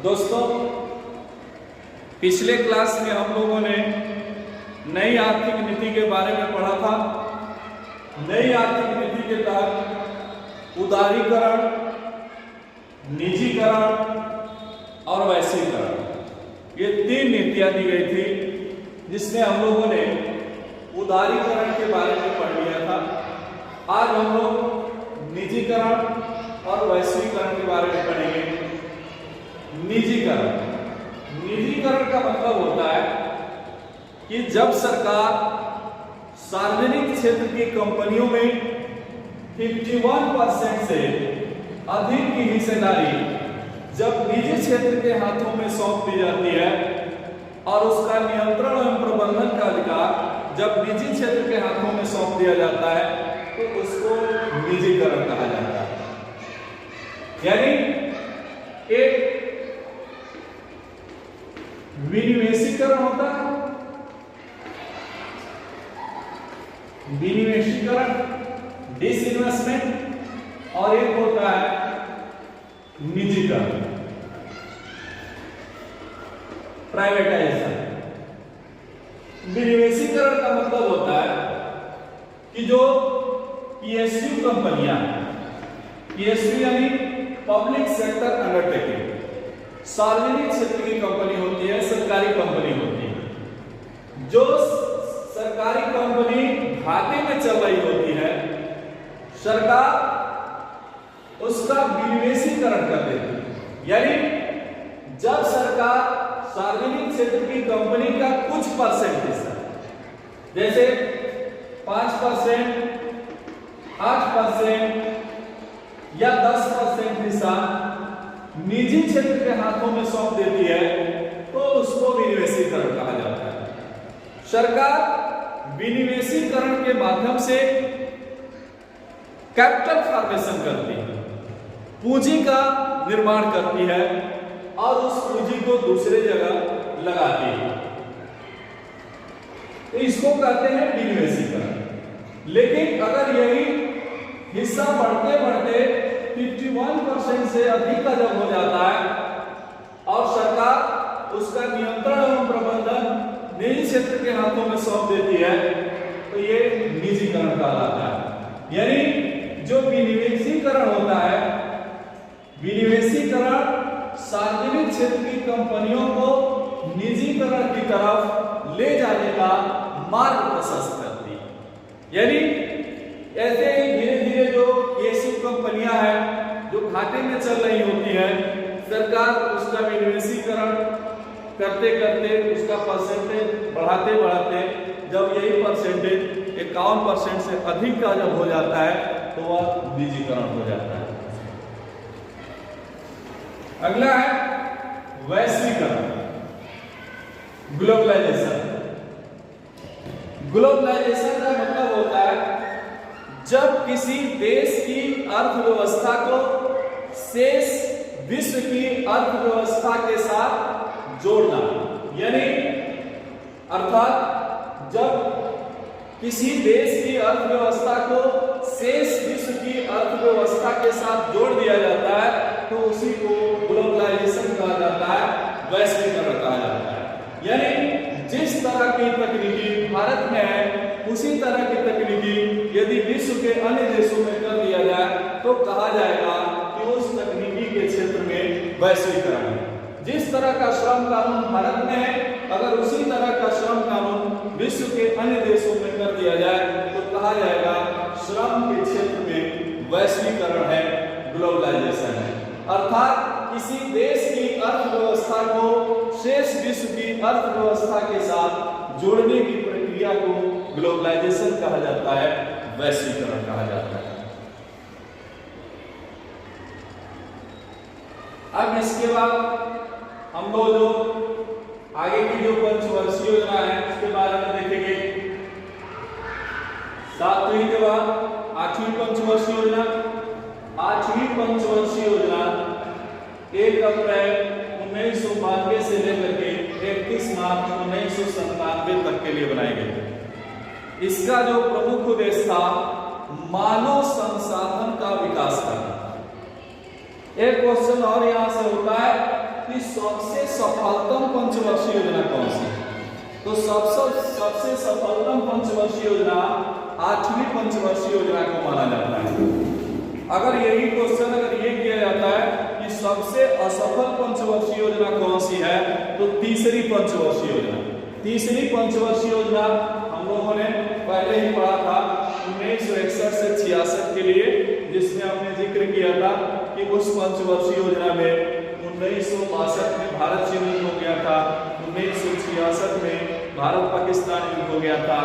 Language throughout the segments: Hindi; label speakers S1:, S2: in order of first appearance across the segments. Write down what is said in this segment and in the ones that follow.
S1: दोस्तों, पिछले क्लास में हम लोगों ने नई आर्थिक नीति के बारे में पढ़ा था। नई आर्थिक नीति के तहत उदारीकरण, निजीकरण और वैश्वीकरण ये 3 नीतियां दी गई थी, जिसमें हम लोगों ने उदारीकरण के बारे में पढ़ लिया था। आज हम लोग निजीकरण और वैश्वीकरण के बारे में पढ़ेंगे। निजीकरण का मतलब होता है कि जब सरकार सार्वजनिक क्षेत्र की कंपनियों में 51% से अधिक की हिस्सेदारी जब निजी क्षेत्र के हाथों में सौंप दी जाती है और उसका नियंत्रण एवं प्रबंधन का अधिकार जब निजी क्षेत्र के हाथों में सौंप दिया जाता है तो उसको निजीकरण कहा जाता है। यानी एक विनिवेशीकरण होता है, विनिवेशीकरण डिसइन्वेस्टमेंट, और एक होता है निजीकरण प्राइवेटाइजेशन। विनिवेशीकरण का मतलब होता है कि जो पीएसयू कंपनियां, पीएसयू यानी पब्लिक सेक्टर अंडरटेकिंग, सार्वजनिक क्षेत्र की कंपनी होती है, सरकारी कंपनी होती है। जो सरकारी कंपनी घाटे में चल रही होती है, सरकार उसका विनिवेशीकरण कर देती है। यानी जब सरकार सार्वजनिक क्षेत्र की कंपनी का कुछ परसेंट हिस्सा, जैसे 5%, 8% या 10% हिस्सा निजी क्षेत्र के हाथों में सौंप देती है तो उसको विनिवेशीकरण कहा जाता है। सरकार विनिवेशीकरण के माध्यम से कैपिटल फॉर्मेशन करती है, पूंजी का निर्माण करती है और उस पूंजी को दूसरे जगह लगाती है, तो इसको कहते हैं विनिवेशीकरण। लेकिन अगर यही हिस्सा बढ़ते बढ़ते 51% से अधिक का जब हो जाता है और सरकार उसका नियंत्रण एवं प्रबंधन निजी क्षेत्र के हाथों में सौंप देती है तो ये निजीकरण कहलाता है। यानी जो विनिवेशीकरण होता है, विनिवेशीकरण सार्वजनिक क्षेत्र की कंपनियों को निजीकरण की तरफ ले जाने का मार्ग प्रशस्त करती है। यानी ऐसे ही धीरे धीरे जो पीएसयू कंपनियां हैं जो घाटे में चल रही होती है, सरकार उसका विनिवेशीकरण करते करते उसका परसेंटेज बढ़ाते बढ़ाते जब यही परसेंटेज 51% से अधिक का जब हो जाता है तो वह निजीकरण हो जाता है। अगला है वैश्वीकरण, ग्लोबलाइजेशन। ग्लोबलाइजेशन का मतलब होता है जब किसी देश की अर्थव्यवस्था को शेष विश्व की अर्थव्यवस्था के साथ जोड़ना। यानी अर्थात जब किसी देश की अर्थव्यवस्था को शेष विश्व की अर्थव्यवस्था के साथ जोड़ दिया जाता है तो उसी को ग्लोबलाइजेशन कहा जाता है, वैश्वीकरण कहा जाता है। यानी जिस तरह की तकनीकी भारत में है उसी तरह की तकनीकी यदि विश्व के अन्य देशों में कर दिया जाए तो कहा जाएगा कि उस तकनीकी के क्षेत्र में वैश्वीकरण है। जिस तरह का श्रम कानून भारत में है, अगर उसी तरह का श्रम कानून विश्व के अन्य देशों में कर दिया जाए तो कहा जाएगा श्रम के क्षेत्र में वैश्वीकरण है, ग्लोबलाइजेशन है। अर्थात किसी देश की अर्थव्यवस्था को शेष विश्व की अर्थव्यवस्था के साथ जोड़ने की प्रक्रिया को ग्लोबलाइजेशन कहा जाता है, वैश्वीकरण कहा जाता है। अब इसके बाद हम लोग जो आगे की जो पंचवर्षीय योजना है उसके बारे में देखेंगे। 7वीं के बाद 8वीं पंचवर्षीय योजना। 8वीं पंचवर्षीय योजना 1 अप्रैल 1992 से लेकर के 31 मार्च 1997 तक के लिए बनाई गई। इसका जो प्रमुख उद्देश्य था मानव संसाधन का विकास करना। एक क्वेश्चन और यहां से होता है कि सबसे सफलतम पंचवर्षीय योजना कौन सी? तो सबसे सफलतम पंचवर्षीय योजना 8वीं पंचवर्षीय योजना को माना जाता है। अगर यही क्वेश्चन अगर ये किया जाता है कि सबसे असफल पंचवर्षीय योजना कौन सी है, तो तीसरी पंचवर्षीय योजना। तीसरी पंचवर्षीय योजना हम लोगों ने पहले ही पढ़ा था 1961 से 66 के लिए, जिसमें हमने जिक्र किया था कि उस पंचवर्षीय योजना में 1962 में भारत चीन युद्ध हो गया था, 1966 में भारत पाकिस्तान युद्ध हो गया था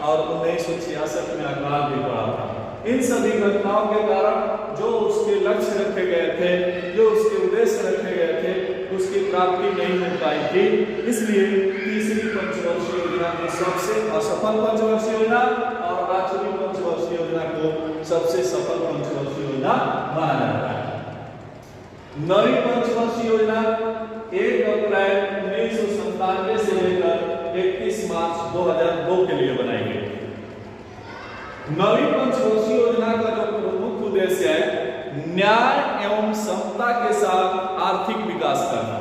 S1: और 1966 में अकाल भी पड़ा था। इन सभी घटनाओं के कारण जो उसके लक्ष्य रखे गए थे, जो उसके उद्देश्य रखे गए थे, उसकी प्राप्ति नहीं हो पाई थी। इसलिए तीसरी पंचवर्षीय योजना को सबसे असफल पंचवर्षीय योजना और 8वीं पंचवर्षीय योजना को सबसे सफल पंचवर्षीय योजना माना जाता है। 9वीं पंचवर्षीय योजना 1 अप्रैल 1997 से लेकर 31 मार्च 2002 के लिए बनाई गई। 9वीं पंचवर्षीय योजना का जो प्रमुख उद्देश्य है न्याय एवं समता के साथ आर्थिक विकास करना।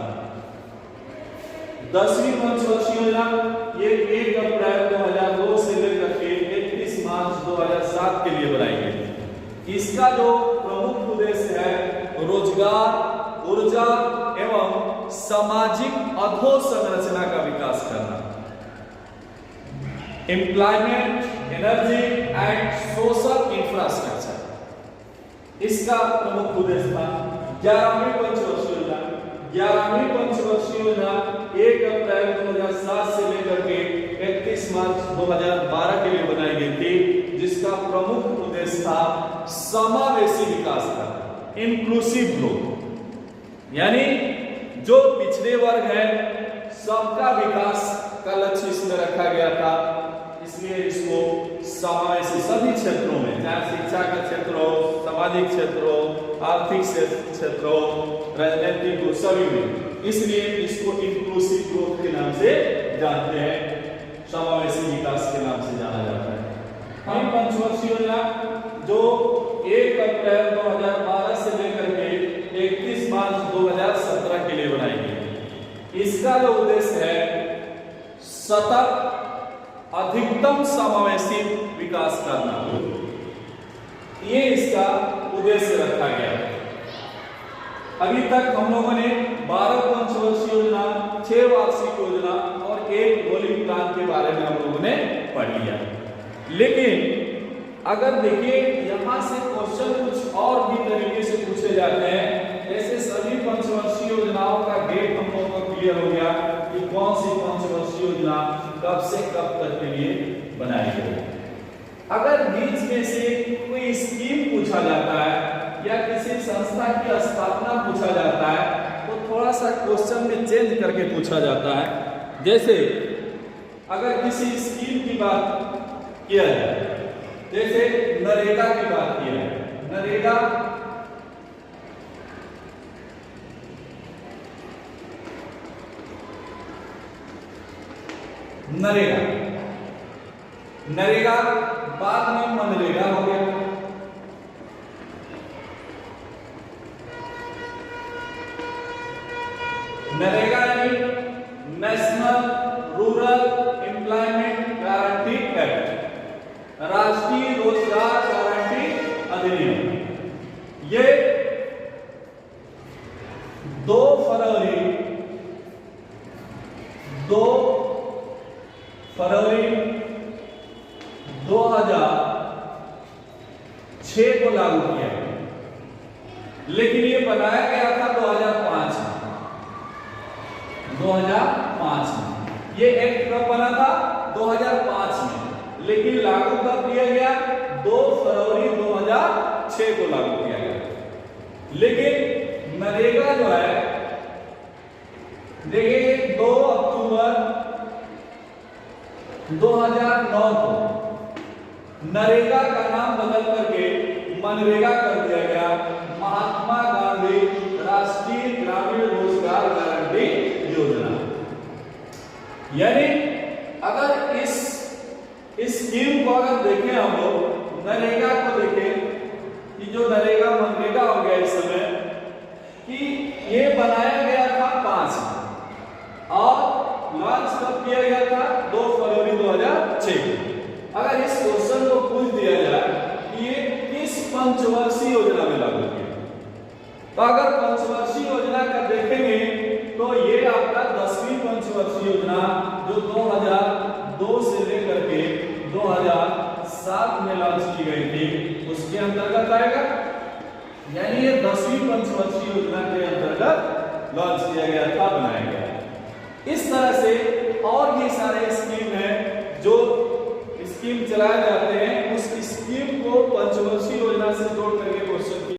S1: 10वीं पंचवर्षीय योजना ये 1 अप्रैल 2002 से लेकर के 31 मार्च 2007 के लिए बनाई गई। इसका जो प्रमुख उद्देश्य है रोजगार, ऊर्जा एवं सामाजिक अधोसंरचना का विकास करना। Employment, energy and social infrastructure इसका प्रमुख उद्देश्य था। 11वीं पंचवर्षीय योजना 1 अप्रैल 2007 से लेकर के 31 मार्च 2012 के लिए बनाई गई थी, जिसका प्रमुख उद्देश्य था समावेशी विकास का, इंक्लूसिव ग्रोथ। यानी जो पिछड़े वर्ग है सबका विकास का लक्ष्य इसमें रखा गया था। इसलिए इसको समावेशी सभी क्षेत्रों में, चाहे शिक्षा का क्षेत्र हो, सामाजिक क्षेत्र हो, आर्थिक क्षेत्र हो, राजनीतिक हो, सभी में, इसलिए इसको इंक्लूसिव ग्रोथ के नाम से जानते हैं, समावेशी विकास के नाम से जाना जाता है। हम पंचवर्षीय योजना जो 1 अप्रैल 2012 से लेकर के 31 मार्च 2017 के लिए बनाई गई। इसका जो उद्देश्य है सतत अधिकतम समावेशी विकास करना, ये इसका उद्देश्य रखा गया है। अभी तक हम लोगों ने 12 पंचवर्षीय योजना, 6 वार्षिक योजना और 1 रोलिंग प्लान के बारे में हम लोगों ने पढ़ लिया। लेकिन अगर देखिए यहाँ से क्वेश्चन कुछ और भी तरीके से पूछे जाते हैं, जैसे सभी पंचवर्षीय योजनाओं का डेट हम लोगों को क्लियर हो गया कि कौन सी पंचवर्षीय योजना कब से कब तक के लिए बनाई गई। अगर बीच में से कोई स्कीम पूछा जाता है या किसी संस्था की स्थापना पूछा जाता है, तो थोड़ा सा क्वेश्चन में चेंज करके पूछा जाता है। जैसे अगर किसी स्कीम की बात किया जाए, जैसे नरेगा की बात की है, नरेगा नरेगा बाद में मनरेगा हो गया। नरेगा यानी national rural employment guarantee act, राष्ट्रीय रोजगार गारंटी अधिनियम। ये 2 फरवरी 2006 को लागू किया गया, लेकिन ये बनाया गया था 2005 में। ये एक्ट कब बना था? 2005 में, लेकिन लागू कब किया गया? 2 फरवरी 2006 को लागू किया गया। लेकिन नरेगा जो है, देखिए 2 अक्टूबर 2009 को नरेगा का नाम बदल करके मनरेगा कर दिया गया, महात्मा गांधी राष्ट्रीय ग्रामीण रोजगार गारंटी योजना। यानी अगर इस स्कीम को अगर देखें हम लोग, नरेगा को देखें कि जो नरेगा मनरेगा हो गया इस समय, कि ये बनाया गया था 5 लॉन्च कब किया गया था? 2 फरवरी 2006। अगर इस क्वेश्चन को पूछ दिया जाए कि ये किस पंचवर्षीय योजना में लागू किया, तो अगर पंचवर्षीय योजना का देखेंगे तो ये आपका 10वीं पंचवर्षीय योजना जो 2002 से लेकर के 2007 में लॉन्च की गई थी उसके अंतर्गत आएगा। यानी ये 10वीं पंचवर्षीय योजना के अंतर्गत लॉन्च किया गया था, बनाया गया। इस तरह से और भी सारे स्कीम हैं जो स्कीम चलाए जाते हैं, उस स्कीम को पंचवर्षीय योजना से जोड़